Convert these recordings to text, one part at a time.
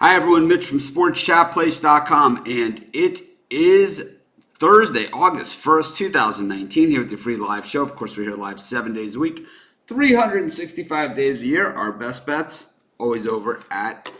Hi everyone, Mitch from SportsChatPlace.com, and it is Thursday, August 1st, 2019, here with your free live show. Of course, we're here live 7 days a week, 365 days a year. Our best bets always over at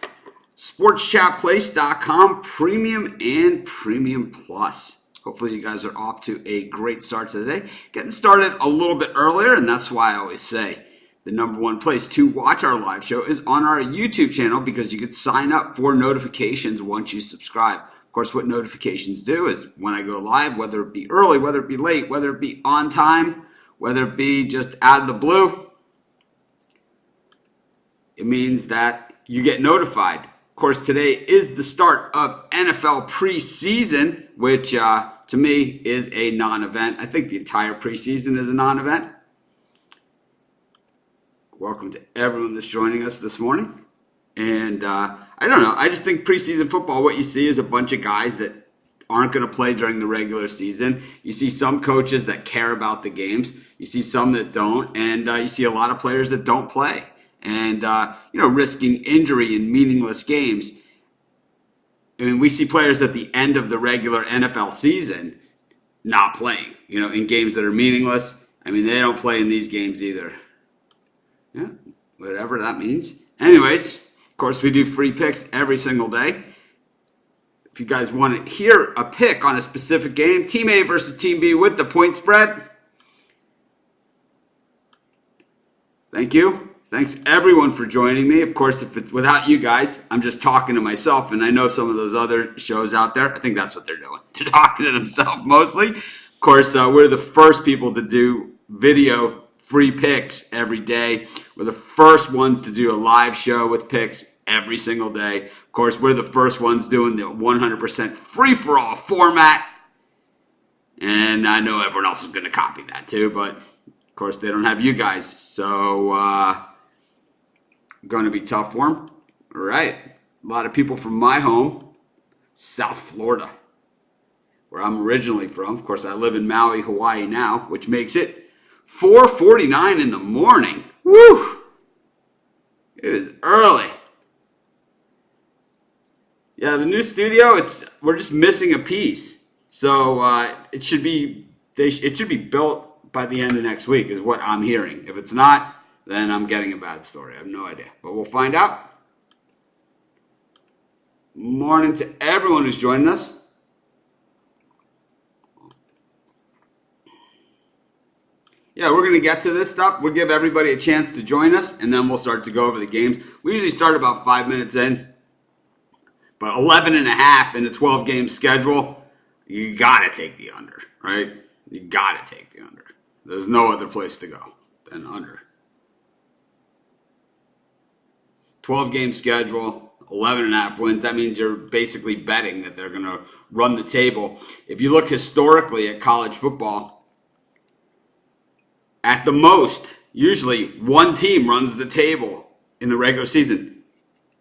SportsChatPlace.com, Premium and Premium Plus. Hopefully you guys are off to a great start to the day. Getting started a little bit earlier, and that's why I always say the number one place to watch our live show is on our YouTube channel, because you could sign up for notifications once you subscribe. Of course, what notifications do is when I go live, whether it be early, whether it be late, whether it be on time, whether it be just out of the blue, it means that you get notified. Of course, today is the start of NFL preseason, which to me is a non-event. I think the entire preseason is a non-event. Welcome to everyone that's joining us this morning. And I don't know, I just think preseason football, what you see is a bunch of guys that aren't going to play during the regular season. You see some coaches that care about the games. You see some that don't. And you see a lot of players that don't play. And, risking injury in meaningless games. I mean, we see players at the end of the regular NFL season not playing, in games that are meaningless. I mean, they don't play in these games either. Yeah, whatever that means. Anyways, of course, we do free picks every single day. If you guys want to hear a pick on a specific game, Team A versus Team B with the point spread, thank you. Thanks, everyone, for joining me. Of course, if it's without you guys, I'm just talking to myself, and I know some of those other shows out there, I think that's what they're doing. They're talking to themselves mostly. Of course, we're the first people to do video free picks every day. We're the first ones to do a live show with picks every single day. Of course, we're the first ones doing the 100% free-for-all format. And I know everyone else is going to copy that too, but of course they don't have you guys. So, going to be tough for them. All right. A lot of people from my home, South Florida, where I'm originally from. Of course, I live in Maui, Hawaii now, which makes it 4:49 in the morning. Woo! It is early. Yeah, the new studio, we're just missing a piece. So it should be built by the end of next week, is what I'm hearing. If it's not, then I'm getting a bad story. I have no idea. But we'll find out. Morning to everyone who's joining us. Yeah, we're going to get to this stuff. We'll give everybody a chance to join us, and then we'll start to go over the games. We usually start about 5 minutes in, but 11 and a half in a 12-game schedule, you got to take the under, right? You got to take the under. There's no other place to go than under. 12-game schedule, 11 and a half wins. That means you're basically betting that they're going to run the table. If you look historically at college football, at the most, usually one team runs the table in the regular season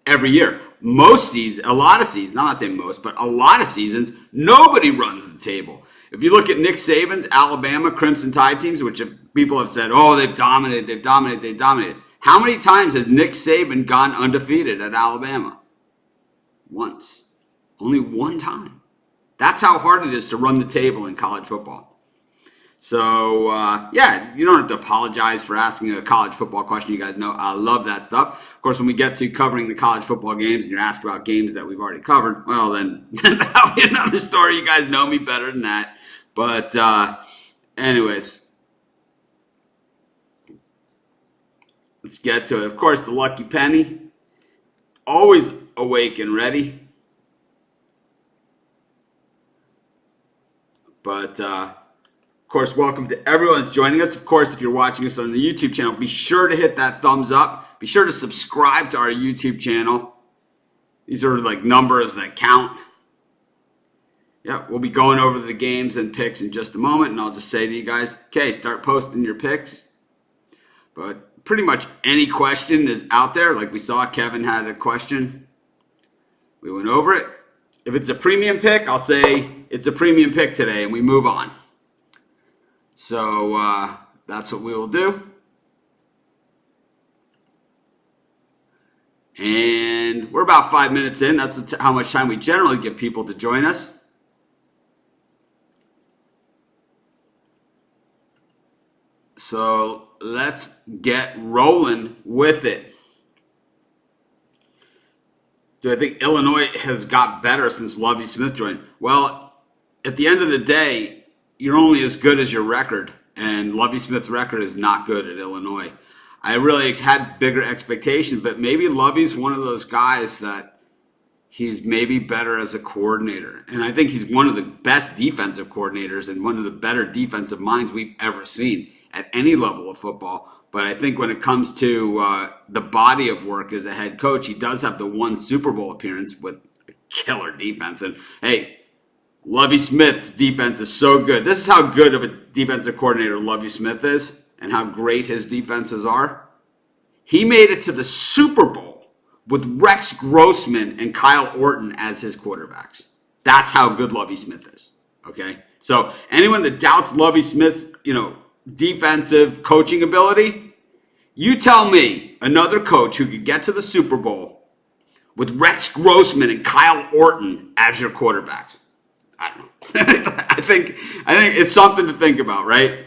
every year. Most seasons, a lot of seasons, I'm not saying most, but a lot of seasons, nobody runs the table. If you look at Nick Saban's Alabama Crimson Tide teams, which people have said, oh, they've dominated. How many times has Nick Saban gone undefeated at Alabama? Once. Only one time. That's how hard it is to run the table in college football. So, you don't have to apologize for asking a college football question. You guys know I love that stuff. Of course, when we get to covering the college football games and you're asked about games that we've already covered, well, then that'll be another story. You guys know me better than that. But anyways, let's get to it. Of course, the lucky penny, always awake and ready. But of course, welcome to everyone that's joining us. Of course, if you're watching us on the YouTube channel, be sure to hit that thumbs up. Be sure to subscribe to our YouTube channel. These are like numbers that count. Yeah, we'll be going over the games and picks in just a moment, and I'll just say to you guys, okay, start posting your picks. But pretty much any question is out there. Like we saw, Kevin had a question. We went over it. If it's a premium pick, I'll say it's a premium pick today, and we move on. So that's what we will do. And And we're about 5 minutes in. That's how much time we generally give people to join us. So let's get rolling with it. Do I think Illinois has got better since Lovie Smith joined? Well, at the end of the day, you're only as good as your record. And Lovie Smith's record is not good at Illinois. I really had bigger expectations, but maybe Lovie's one of those guys that he's maybe better as a coordinator. And I think he's one of the best defensive coordinators and one of the better defensive minds we've ever seen at any level of football. But I think when it comes to the body of work as a head coach, he does have the one Super Bowl appearance with a killer defense. And hey, Lovie Smith's defense is so good. This is how good of a defensive coordinator Lovie Smith is and how great his defenses are. He made it to the Super Bowl with Rex Grossman and Kyle Orton as his quarterbacks. That's how good Lovie Smith is. Okay? So anyone that doubts Lovie Smith's, defensive coaching ability, you tell me another coach who could get to the Super Bowl with Rex Grossman and Kyle Orton as your quarterbacks. I don't know. I think it's something to think about, right?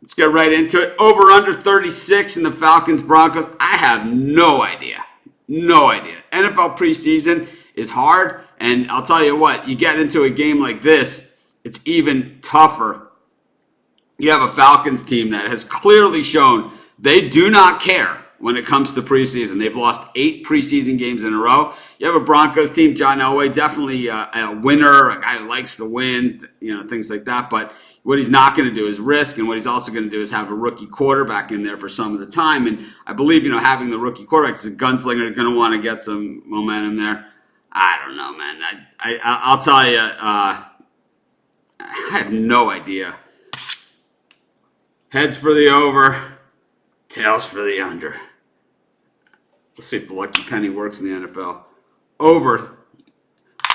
Let's get right into it. Over under 36 in the Falcons Broncos. I have no idea. No idea. NFL preseason is hard, and I'll tell you what, you get into a game like this, it's even tougher. You have a Falcons team that has clearly shown they do not care when it comes to preseason. They've lost 8 preseason games in a row. You have a Broncos team, John Elway, definitely a winner, a guy who likes to win, things like that. But what he's not going to do is risk, and what he's also going to do is have a rookie quarterback in there for some of the time. And I believe, having the rookie quarterback as a gunslinger is going to want to get some momentum there. I don't know, man. I'll tell you, I have no idea. Heads for the over, tails for the under. Let's see if the lucky penny works in the NFL. Over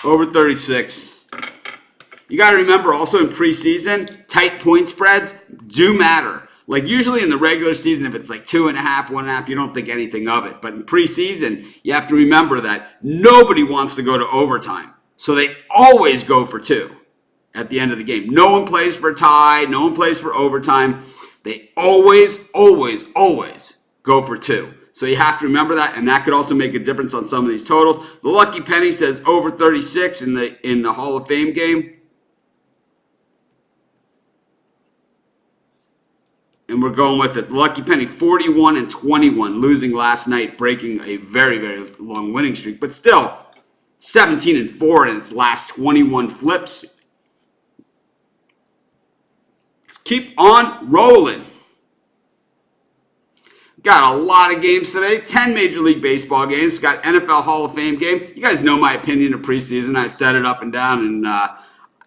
36. You got to remember also in preseason, tight point spreads do matter. Like usually in the regular season, if it's like 2.5, 1.5, you don't think anything of it. But in preseason, you have to remember that nobody wants to go to overtime. So they always go for 2 at the end of the game. No one plays for a tie. No one plays for overtime. They always go for 2. So you have to remember that, and that could also make a difference on some of these totals. The lucky penny says over 36 in the Hall of Fame game. And we're going with it. The lucky penny, 41-21, losing last night, breaking a very, very long winning streak. But still, 17-4 in its last 21 flips. Let's keep on rolling. Got a lot of games today. 10 Major League Baseball games. Got NFL Hall of Fame game. You guys know my opinion of preseason. I've said it up and down. And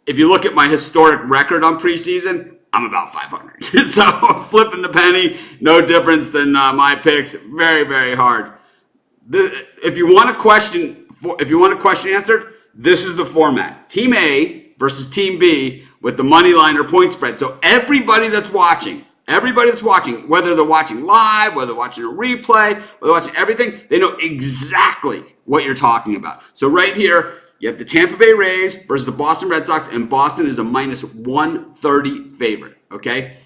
if you look at my historic record on preseason, I'm about 500. So flipping the penny, no difference than my picks. Very, very hard. If you want a question answered, this is the format. Team A versus Team B with the money line or point spread. So everybody that's watching, whether they're watching live, whether they're watching a replay, whether they're watching everything, they know exactly what you're talking about. So right here, you have the Tampa Bay Rays versus the Boston Red Sox, and Boston is a minus 130 favorite, okay?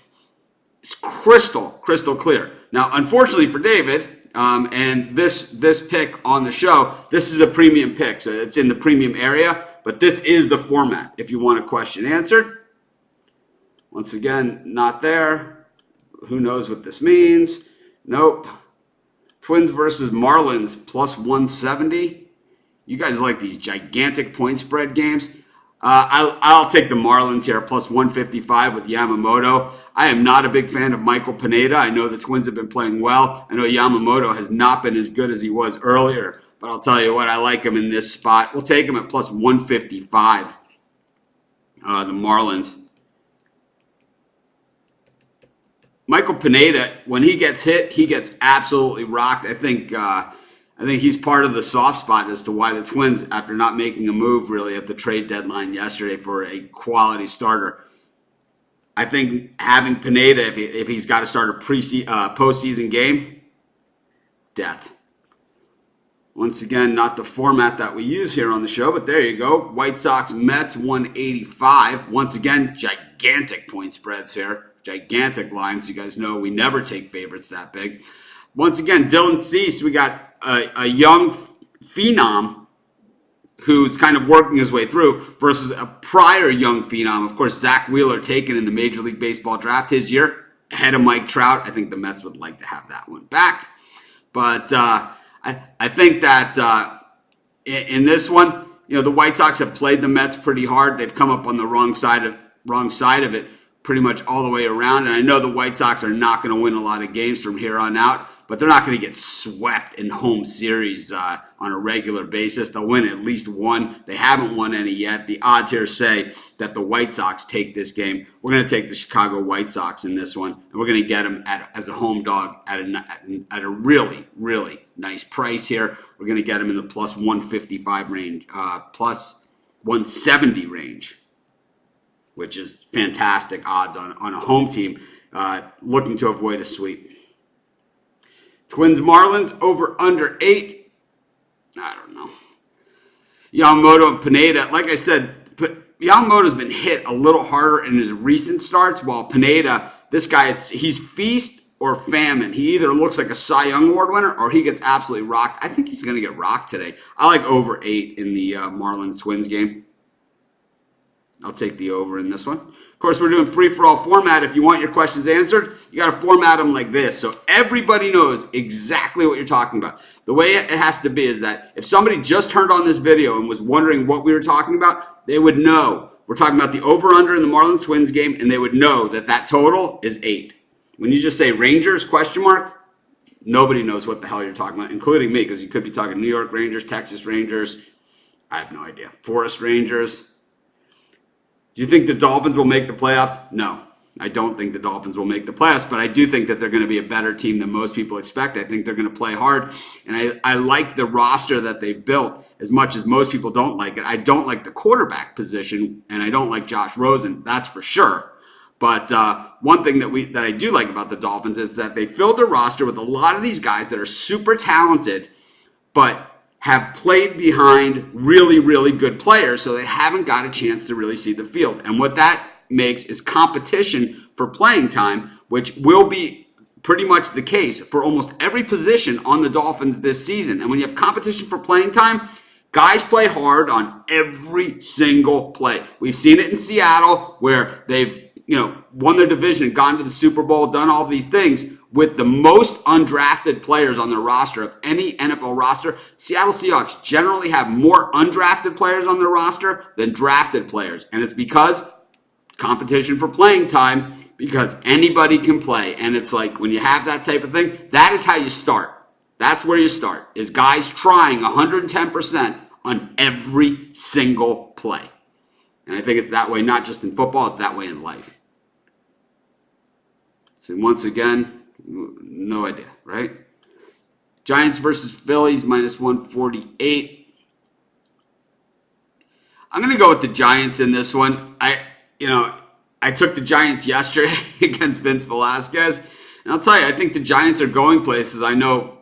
It's crystal clear. Now, unfortunately for David, and this pick on the show, this is a premium pick, so it's in the premium area, but this is the format if you want a question answered. Once again, not there. Who knows what this means? Nope. Twins versus Marlins, plus 170. You guys like these gigantic point spread games. I'll take the Marlins here, plus 155 with Yamamoto. I am not a big fan of Michael Pineda. I know the Twins have been playing well. I know Yamamoto has not been as good as he was earlier. But I'll tell you what, I like him in this spot. We'll take him at plus 155. The Marlins. Michael Pineda, when he gets hit, he gets absolutely rocked. I think he's part of the soft spot as to why the Twins, after not making a move really at the trade deadline yesterday for a quality starter, I think having Pineda, if he's got to start a postseason game, death. Once again, not the format that we use here on the show, but there you go. White Sox, Mets, 185. Once again, gigantic point spreads here. Gigantic lines. You guys know we never take favorites that big. Once again, Dylan Cease, we got a young phenom who's kind of working his way through versus a prior young phenom. Of course, Zach Wheeler taken in the Major League Baseball draft his year ahead of Mike Trout. I think the Mets would like to have that one back. But I think that in this one, the White Sox have played the Mets pretty hard. They've come up on the wrong side of it pretty much all the way around. And I know the White Sox are not going to win a lot of games from here on out, but they're not going to get swept in home series on a regular basis. They'll win at least one. They haven't won any yet. The odds here say that the White Sox take this game. We're going to take the Chicago White Sox in this one, and we're going to get them as a home dog at a really, really nice price here. We're going to get them in the plus 155 range, plus 170 range, which is fantastic odds on a home team looking to avoid a sweep. Twins Marlins over under 8. I don't know. Yamamoto and Pineda. Like I said, Yamamoto's been hit a little harder in his recent starts, while Pineda, this guy, he's feast or famine. He either looks like a Cy Young Award winner or he gets absolutely rocked. I think he's going to get rocked today. I like over 8 in the Marlins Twins game. I'll take the over in this one. Of course, we're doing free-for-all format. If you want your questions answered, you got to format them like this so everybody knows exactly what you're talking about. The way it has to be is that if somebody just turned on this video and was wondering what we were talking about, they would know. We're talking about the over-under in the Marlins Twins game, and they would know that total is 8. When you just say Rangers, ? Nobody knows what the hell you're talking about, including me, because you could be talking New York Rangers, Texas Rangers. I have no idea. Forest Rangers. Do you think the Dolphins will make the playoffs? No, I don't think the Dolphins will make the playoffs, but I do think that they're going to be a better team than most people expect. I think they're going to play hard, and I like the roster that they've built as much as most people don't like it. I don't like the quarterback position, and I don't like Josh Rosen, that's for sure. But one thing that I do like about the Dolphins is that they filled their roster with a lot of these guys that are super talented, but have played behind really, really good players, so they haven't got a chance to really see the field. And what that makes is competition for playing time, which will be pretty much the case for almost every position on the Dolphins this season. And when you have competition for playing time, guys play hard on every single play. We've seen it in Seattle where they've won their division, gone to the Super Bowl, done all of these things with the most undrafted players on their roster of any NFL roster. Seattle Seahawks generally have more undrafted players on their roster than drafted players. And it's because competition for playing time, because anybody can play. And it's like when you have that type of thing, that is how you start. That's where you start, is guys trying 110% on every single play. And I think it's that way, not just in football, it's that way in life. So once again, no idea, right? Giants versus Phillies, minus 148. I'm going to go with the Giants in this one. I took the Giants yesterday against Vince Velasquez. And I'll tell you, I think the Giants are going places. I know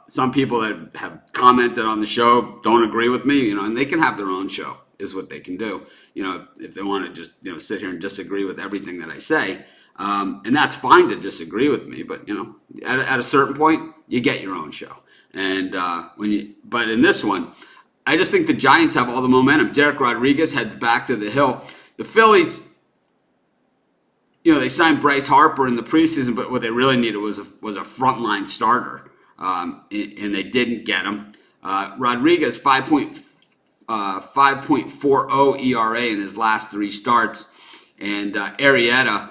some people that have commented on the show don't agree with me, and they can have their own show, is what they can do. If they want to just, sit here and disagree with everything that I say. And that's fine to disagree with me, but at a certain point, you get your own show. And but in this one, I just think the Giants have all the momentum. Derek Rodriguez heads back to the hill. The Phillies, they signed Bryce Harper in the preseason, but what they really needed was a frontline starter, and they didn't get him. Rodriguez 5.40 ERA in his last 3 starts, and Arrieta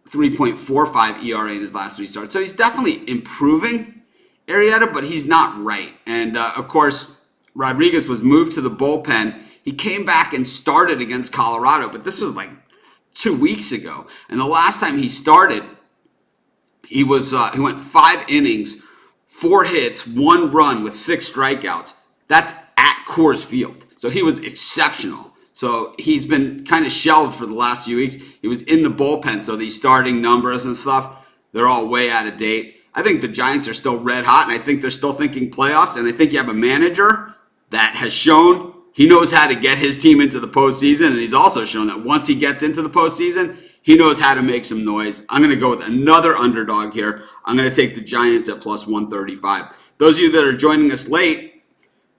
3.45 ERA in his last 3 starts. So he's definitely improving, Arrieta, but he's not right. And, of course, Rodriguez was moved to the bullpen. He came back and started against Colorado, but this was like 2 weeks ago. And the last time he started, he went 5 innings, 4 hits, 1 run with 6 strikeouts. That's at Coors Field. So he was exceptional. So he's been kind of shelved for the last few weeks. He was in the bullpen, so these starting numbers and stuff, they're all way out of date. I think the Giants are still red hot, and I think they're still thinking playoffs, and I think you have a manager that has shown he knows how to get his team into the postseason, and he's also shown that once he gets into the postseason, he knows how to make some noise. I'm going to go with another underdog here. I'm going to take the Giants at plus 135. Those of you that are joining us late,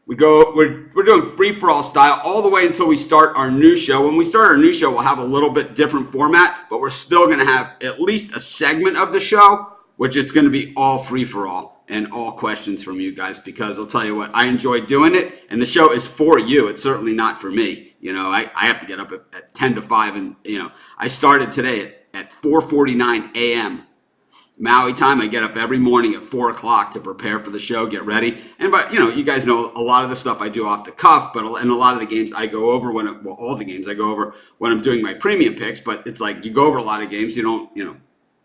we're doing free-for-all style all the way until we start our new show. When we start our new show, we'll have a little bit different format, but we're still going to have at least a segment of the show, which is going to be all free-for-all and all questions from you guys, because I'll tell you what, I enjoy doing it, and the show is for you. It's certainly not for me. You know, I have to get up at 10 to 5, and, you know, I started today at 4:49 a.m. Maui time. I get up every morning at 4 o'clock to prepare for the show, get ready. But, you know, you guys know a lot of the stuff I do off the cuff, but and a lot of the games I go over all the games I go over when I'm doing my premium picks, but it's like you go over a lot of games, you don't, you know,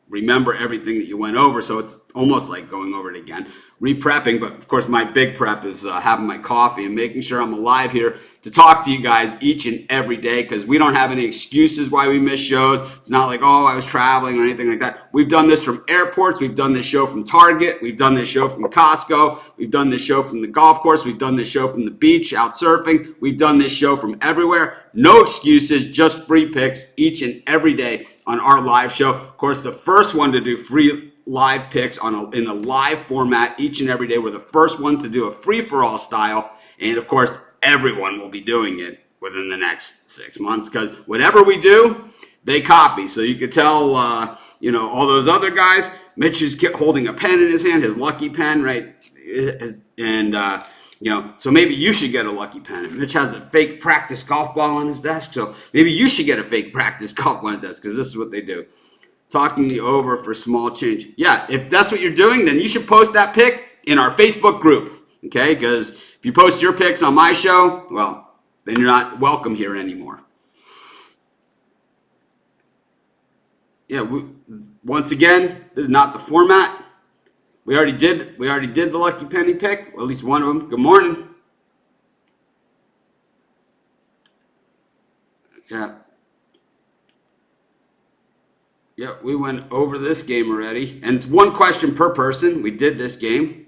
remember everything that you went over, so it's almost like going over it again, re-prepping. But of course, my big prep is having my coffee and making sure I'm alive here to talk to you guys each and every day, because we don't have any excuses why we miss shows. It's not like, oh, I was traveling or anything like that. We've done this from airports. We've done this show from Target. We've done this show from Costco. We've done this show from the golf course. We've done this show from the beach, out surfing. We've done this show from everywhere. No excuses, just free picks each and every day on our live show. Of course, the first one to do free live picks in a live format each and every day. We're the first ones to do a free-for-all style. And, of course, everyone will be doing it within the next 6 months, because whatever we do, they copy. So you could tell, you know, all those other guys, Mitch is holding a pen in his hand, his lucky pen, right? You know, so maybe you should get a lucky pen. Mitch has a fake practice golf ball on his desk, so maybe you should get a fake practice golf ball on his desk, because this is what they do. Talking the over for small change. Yeah, if that's what you're doing, then you should post that pick in our Facebook group, okay? Because if you post your picks on my show, well, then you're not welcome here anymore. Yeah, once again, this is not the format. We already did the Lucky Penny pick, or at least one of them. Good morning. Yeah. Yeah, we went over this game already. And it's one question per person. We did this game.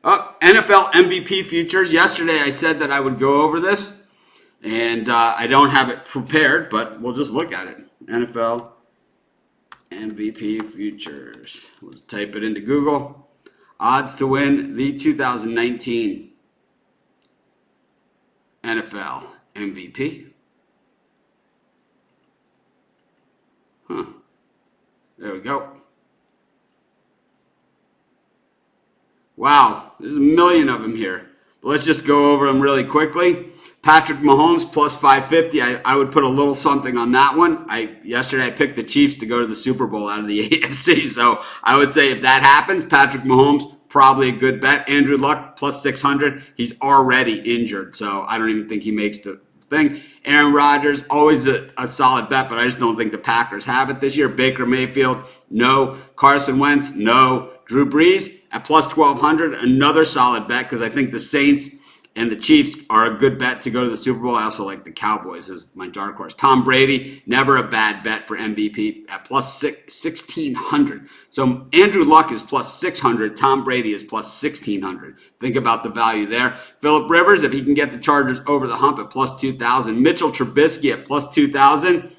Oh, NFL MVP futures. Yesterday I said that I would go over this. And I don't have it prepared, but we'll just look at it. NFL MVP futures. Let's type it into Google. Odds to win the 2019 NFL MVP. There we go. Wow, there's a million of them here. But let's just go over them really quickly. Patrick Mahomes plus 550. I would put a little something on that one. Yesterday I picked the Chiefs to go to the Super Bowl out of the AFC. So I would say if that happens, Patrick Mahomes, probably a good bet. Andrew Luck plus 600. He's already injured, so I don't even think he makes the thing. Aaron Rodgers, always a solid bet, but I just don't think the Packers have it this year. Baker Mayfield, no. Carson Wentz, no. Drew Brees at plus 1,200, another solid bet, because I think the Saints and the Chiefs are a good bet to go to the Super Bowl. I also like the Cowboys as my dark horse. Tom Brady, never a bad bet for MVP at plus 1,600. So Andrew Luck is plus 600. Tom Brady is plus 1,600. Think about the value there. Phillip Rivers, if he can get the Chargers over the hump, at plus 2,000. Mitchell Trubisky at plus 2,000.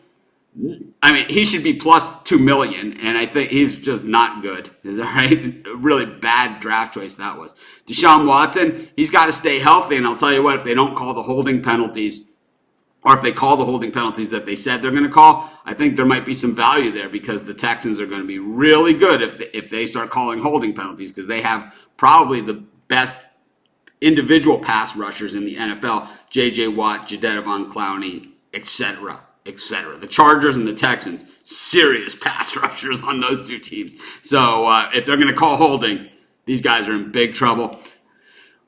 I mean, he should be plus 2 million, and I think he's just not good. Is that right? A really bad draft choice that was. Deshaun Watson, he's got to stay healthy, and I'll tell you what, if they don't call the holding penalties, or if they call the holding penalties that they said they're going to call, I think there might be some value there, because the Texans are going to be really good if they start calling holding penalties, because they have probably the best individual pass rushers in the NFL, J.J. Watt, Jadeveon Clowney, etc. etc. The Chargers and the Texans, serious pass rushers on those two teams. So if they're going to call holding, these guys are in big trouble.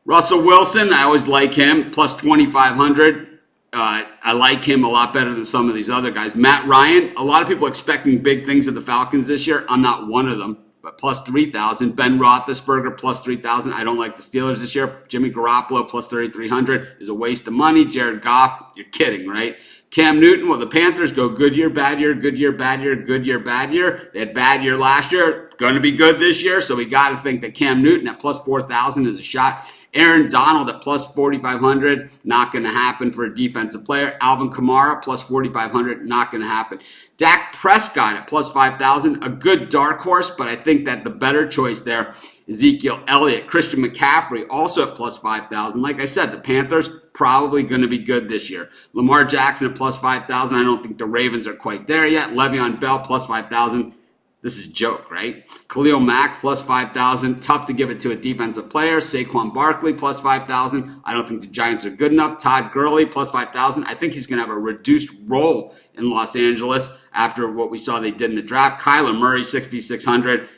Russell Wilson, I always like him, plus 2,500. I like him a lot better than some of these other guys. Matt Ryan, a lot of people expecting big things of the Falcons this year. I'm not one of them. but plus 3,000. Ben Roethlisberger plus 3,000. I don't like the Steelers this year. Jimmy Garoppolo plus 3,300 is a waste of money. Jared Goff, you're kidding, right? Cam Newton, well, the Panthers go good year, bad year, good year, bad year, good year, bad year. They had bad year last year, going to be good this year. So we got to think that Cam Newton at plus 4,000 is a shot. Aaron Donald at plus 4,500, not going to happen for a defensive player. Alvin Kamara plus 4,500, not going to happen. Dak Prescott at plus 5,000, a good dark horse, but I think that the better choice there, Ezekiel Elliott. Christian McCaffrey also at plus 5,000. Like I said, the Panthers probably going to be good this year. Lamar Jackson at plus 5,000. I don't think the Ravens are quite there yet. Le'Veon Bell plus 5,000. This is a joke, right? Khalil Mack plus 5,000. Tough to give it to a defensive player. Saquon Barkley plus 5,000. I don't think the Giants are good enough. Todd Gurley plus 5,000. I think he's going to have a reduced role in Los Angeles after what we saw they did in the draft. Kyler Murray 6,600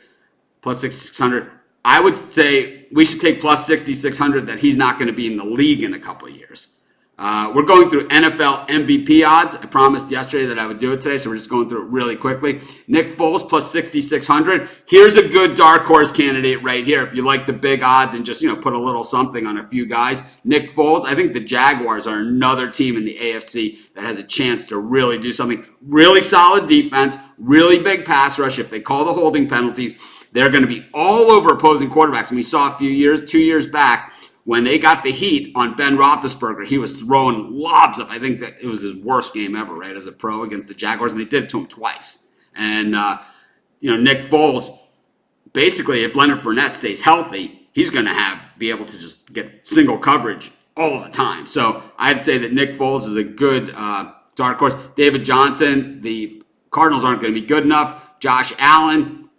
plus 6,600. I would say we should take plus 6,600 that he's not going to be in the league in a couple of years. We're going through NFL MVP odds. I promised yesterday that I would do it today, so we're just going through it really quickly. Nick Foles plus 6,600. Here's a good dark horse candidate right here. If you like the big odds and just, put a little something on a few guys. Nick Foles, I think the Jaguars are another team in the AFC that has a chance to really do something. Really solid defense, really big pass rush. If they call the holding penalties, they're going to be all over opposing quarterbacks. And we saw 2 years back, when they got the heat on Ben Roethlisberger, he was throwing lobs up. I think that it was his worst game ever, right, as a pro against the Jaguars, and they did it to him twice. And, Nick Foles, basically, if Leonard Fournette stays healthy, he's going to be able to just get single coverage all the time. So I'd say that Nick Foles is a good dark horse. David Johnson, the Cardinals aren't going to be good enough. Josh Allen,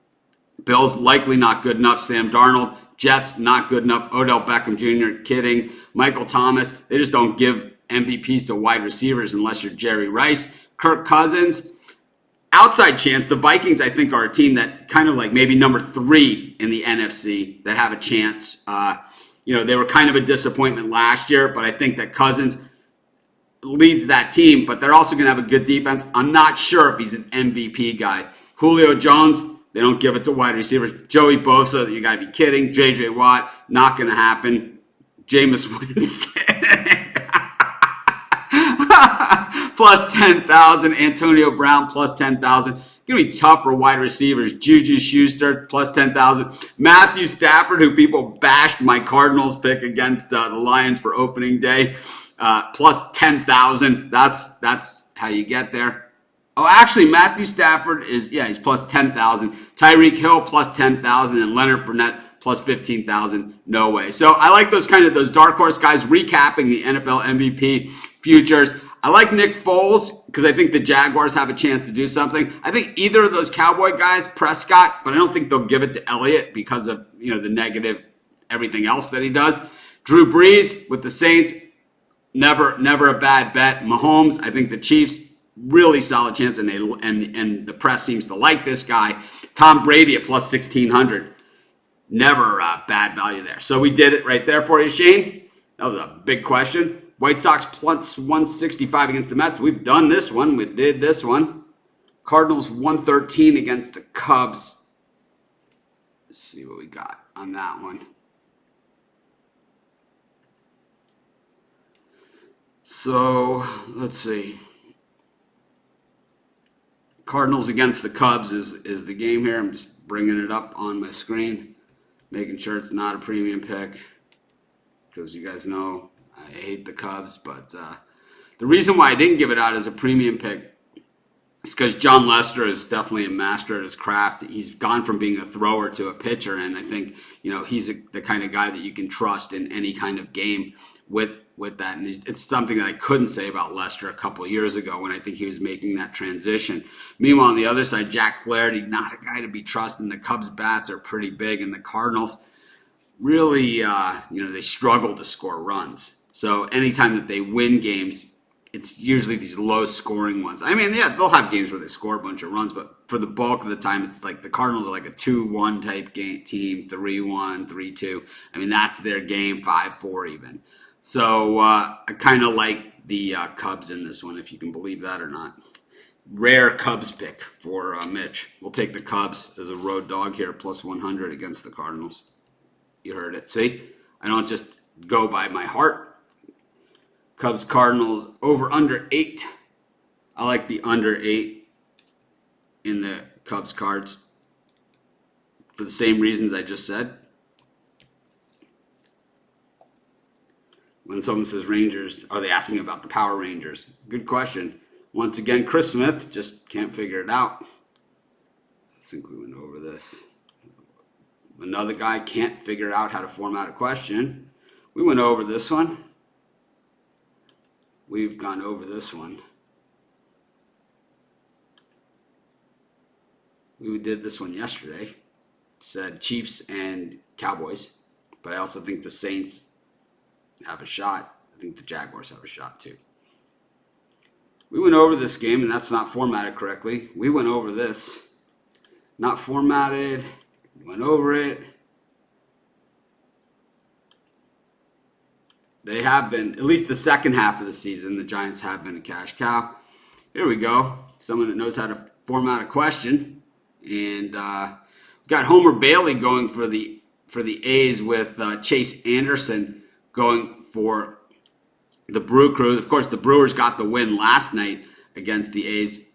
Bills likely not good enough. Sam Darnold, Jets, not good enough. Odell Beckham Jr., kidding. Michael Thomas, they just don't give MVPs to wide receivers unless you're Jerry Rice. Kirk Cousins, outside chance. The Vikings, I think, are a team that kind of like maybe number 3 in the NFC that have a chance. They were kind of a disappointment last year, but I think that Cousins leads that team, but they're also going to have a good defense. I'm not sure if he's an MVP guy. Julio Jones, they don't give it to wide receivers. Joey Bosa, you got to be kidding. J.J. Watt, not going to happen. Jameis Winston, plus 10,000. Antonio Brown, plus 10,000. Going to be tough for wide receivers. Juju Schuster, plus 10,000. Matthew Stafford, who people bashed my Cardinals pick against the Lions for opening day, plus 10,000. That's how you get there. Oh, actually, Matthew Stafford he's plus 10,000. Tyreek Hill plus 10,000 and Leonard Fournette plus 15,000. No way. So I like those dark horse guys recapping the NFL MVP futures. I like Nick Foles because I think the Jaguars have a chance to do something. I think either of those Cowboy guys, Prescott, but I don't think they'll give it to Elliott because of, the negative everything else that he does. Drew Brees with the Saints, never a bad bet. Mahomes, I think the Chiefs, really solid chance, and the press seems to like this guy. Tom Brady at plus 1,600. Never bad value there. So we did it right there for you, Shane. That was a big question. White Sox plus 165 against the Mets. We've done this one. We did this one. Cardinals 113 against the Cubs. Let's see what we got on that one. So let's see. Cardinals against the Cubs is the game here. I'm just bringing it up on my screen, making sure it's not a premium pick because you guys know I hate the Cubs. But the reason why I didn't give it out as a premium pick is because John Lester is definitely a master at his craft. He's gone from being a thrower to a pitcher, and I think he's the kind of guy that you can trust in any kind of game with that. And it's something that I couldn't say about Lester a couple of years ago when I think he was making that transition. Meanwhile, on the other side, Jack Flaherty, not a guy to be trusted. The Cubs bats are pretty big, and the Cardinals really, they struggle to score runs. So anytime that they win games, it's usually these low-scoring ones. I mean, yeah, they'll have games where they score a bunch of runs, but for the bulk of the time, it's like the Cardinals are like a 2-1 type game team, 3-1, 3-2. I mean, that's their game, 5-4 even. So I kind of like the Cubs in this one, if you can believe that or not. rare Cubs pick for Mitch. We'll take the Cubs as a road dog here, plus 100 against the Cardinals. You heard it. See, I don't just go by my heart. Cubs Cardinals over under 8. I like the under 8 in the Cubs Cards for the same reasons I just said. When someone says Rangers, are they asking about the Power Rangers? Good question. Once again, Chris Smith just can't figure it out. I think we went over this. Another guy can't figure out how to format a question. We went over this one. We've gone over this one. We did this one yesterday. Said Chiefs and Cowboys. But I also think the Saints have a shot. I think the Jaguars have a shot too. We went over this game, and that's not formatted correctly. We went over this. Not formatted. We went over it. They have been, at least the second half of the season, the Giants have been a cash cow. Here we go. Someone that knows how to format a question. And got Homer Bailey going for the A's with Chase Anderson going for the Brew Crew. Of course, the Brewers got the win last night against the A's.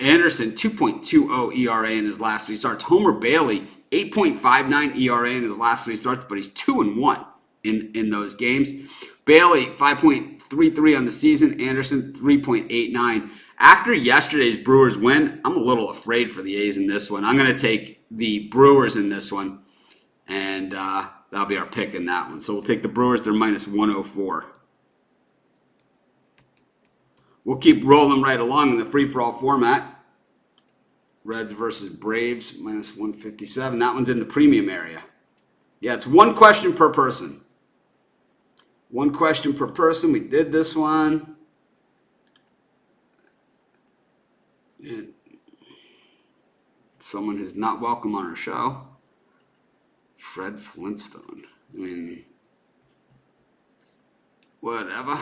Anderson, 2.20 ERA in his last 3 starts. Homer Bailey, 8.59 ERA in his last 3 starts, but he's 2-1 in those games. Bailey, 5.33 on the season. Anderson, 3.89. After yesterday's Brewers win, I'm a little afraid for the A's in this one. I'm going to take the Brewers in this one, and that'll be our pick in that one. So we'll take the Brewers. They're minus 104. We'll keep rolling right along in the free-for-all format. Reds versus Braves, minus 157. That one's in the premium area. Yeah, it's one question per person. One question per person. We did this one. Yeah. Someone who's not welcome on our show. Fred Flintstone. I mean, whatever.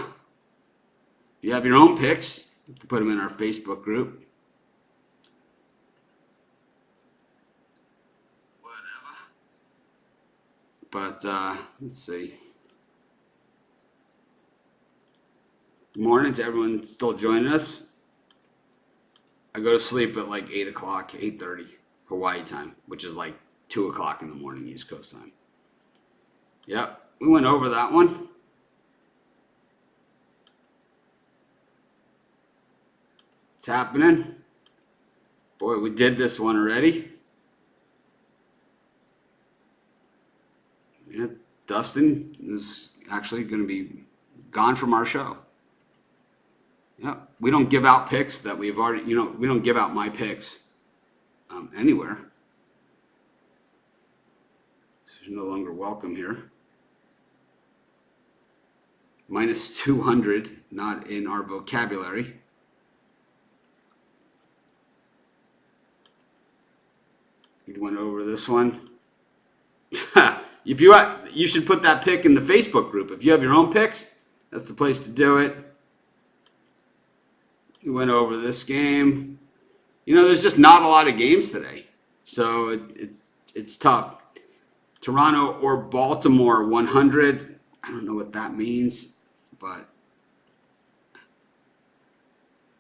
If you have your own picks, you can put them in our Facebook group. Whatever. But let's see. Good morning to everyone still joining us. I go to sleep at like 8 o'clock, 8:30 Hawaii time, which is like 2 o'clock in the morning East Coast time. Yep, we went over that one. It's happening. Boy, we did this one already. Yeah, Dustin is actually going to be gone from our show. Yeah, we don't give out picks that we've already, we don't give out my picks anywhere. So you're no longer welcome here. Minus 200, not in our vocabulary. You went over this one. If you should put that pick in the Facebook group. If you have your own picks, that's the place to do it. We went over this game. There's just not a lot of games today, so it's tough. Toronto or Baltimore 100. I don't know what that means, but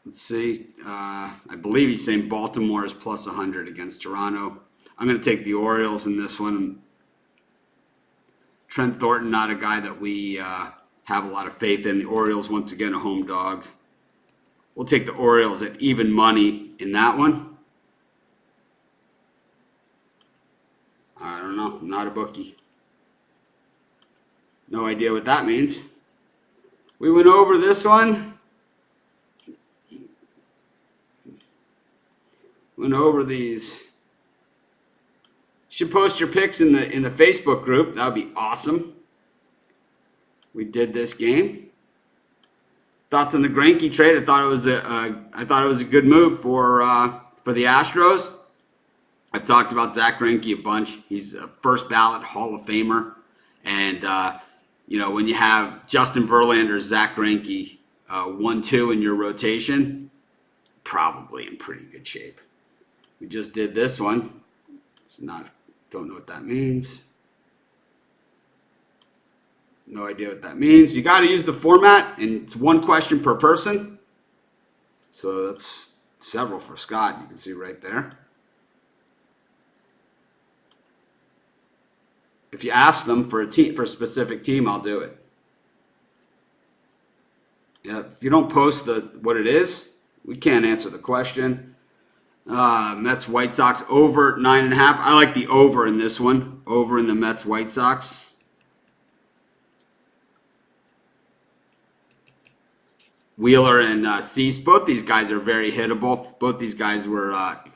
let's see. I believe he's saying Baltimore is plus 100 against Toronto. I'm going to take the Orioles in this one. Trent Thornton, not a guy that we have a lot of faith in. The Orioles, once again, a home dog. We'll take the Orioles at even money in that one. I don't know. I'm not a bookie. No idea what that means. We went over this one. Went over these. Should post your picks in the Facebook group. That would be awesome. We did this game. Thoughts on the Greinke trade? I thought it was a good move for the Astros. I've talked about Zach Greinke a bunch. He's a first ballot Hall of Famer, and when you have Justin Verlander, Zach Greinke, 1-2 in your rotation, probably in pretty good shape. We just did this one. It's not, don't know what that means. No idea what that means. You got to use the format, and it's one question per person. So that's several for Scott. You can see right there. If you ask them for a specific team, I'll do it. Yeah, if you don't post what it is, we can't answer the question. Mets White Sox over 9.5. I like the over in this one. Over in the Mets White Sox. Wheeler and Cease, both these guys are very hittable. Both these guys were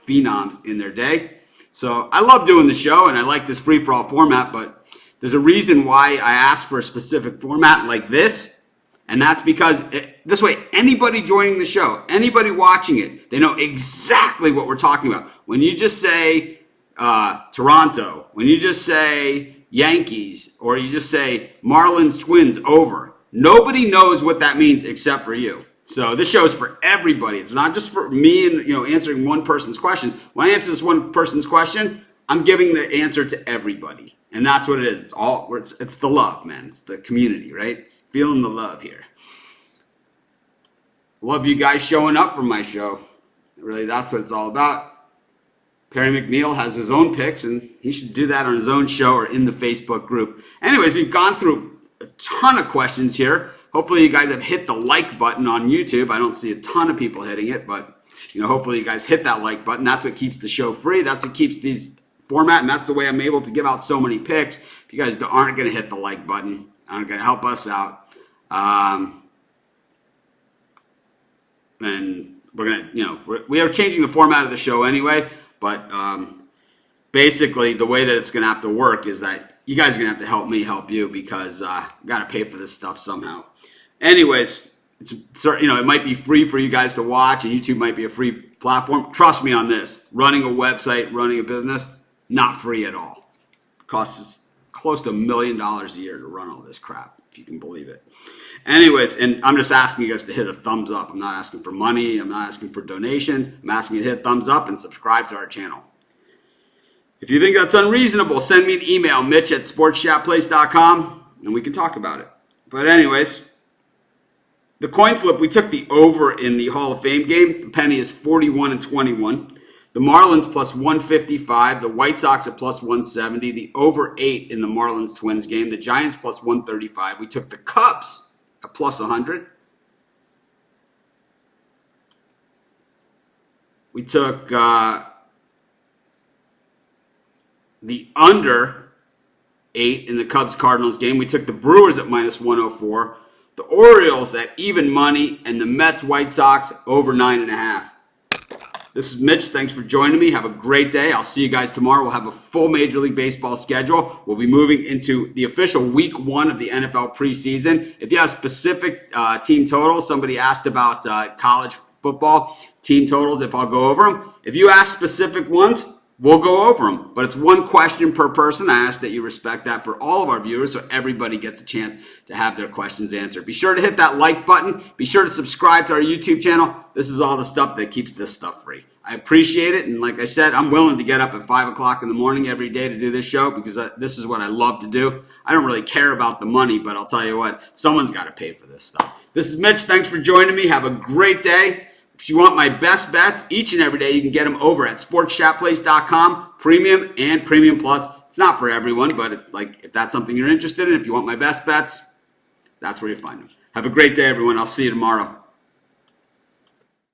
phenoms in their day. So I love doing the show, and I like this free-for-all format, but there's a reason why I asked for a specific format like this, and that's because this way, anybody joining the show, anybody watching it, they know exactly what we're talking about. When you just say Toronto, when you just say Yankees, or you just say Marlins Twins over, nobody knows what that means except for you. So this show is for everybody. It's not just for me and answering one person's questions. When I answer this one person's question, I'm giving the answer to everybody, and that's what it is. It's the love, man. It's the community, right? It's feeling the love here. Love you guys showing up for my show. Really, that's what it's all about. Perry McNeil has his own picks, and he should do that on his own show or in the Facebook group. Anyways, we've gone through a ton of questions here. Hopefully you guys have hit the like button on YouTube. I don't see a ton of people hitting it, but hopefully you guys hit that like button. That's what keeps the show free. That's what keeps these format, and that's the way I'm able to give out so many picks. If you guys aren't going to hit the like button, aren't going to help us out, then we're going to, we are changing the format of the show anyway, but basically the way that it's going to have to work is that you guys are going to have to help me help you, because I got to pay for this stuff somehow. Anyways, it might be free for you guys to watch, and YouTube might be a free platform. Trust me on this. Running a website, running a business, not free at all. It costs us close to $1 million a year to run all this crap, if you can believe it. Anyways, and I'm just asking you guys to hit a thumbs up. I'm not asking for money. I'm not asking for donations. I'm asking you to hit thumbs up and subscribe to our channel. If you think that's unreasonable, send me an email, mitch@sportschatplace.com, and we can talk about it. But anyways, the coin flip, we took the over in the Hall of Fame game. The penny is 41-21. The Marlins plus 155. The White Sox at plus 170. The over 8 in the Marlins Twins game. The Giants plus 135. We took the Cubs at plus 100. We took the under 8 in the Cubs-Cardinals game. We took the Brewers at minus 104. The Orioles at even money, and the Mets-White Sox over 9.5. This is Mitch. Thanks for joining me. Have a great day. I'll see you guys tomorrow. We'll have a full Major League Baseball schedule. We'll be moving into the official week 1 of the NFL preseason. If you have specific team totals, somebody asked about college football team totals, if I'll go over them. If you ask specific ones, we'll go over them, but it's one question per person. I ask that you respect that for all of our viewers, so everybody gets a chance to have their questions answered. Be sure to hit that like button. Be sure to subscribe to our YouTube channel. This is all the stuff that keeps this stuff free. I appreciate it, and like I said, I'm willing to get up at 5 o'clock in the morning every day to do this show, because this is what I love to do. I don't really care about the money, but I'll tell you what, someone's got to pay for this stuff. This is Mitch. Thanks for joining me. Have a great day. If you want my best bets each and every day, you can get them over at sportschatplace.com, premium and premium plus. It's not for everyone, but it's like, if that's something you're interested in, if you want my best bets, that's where you find them. Have a great day, everyone. I'll see you tomorrow.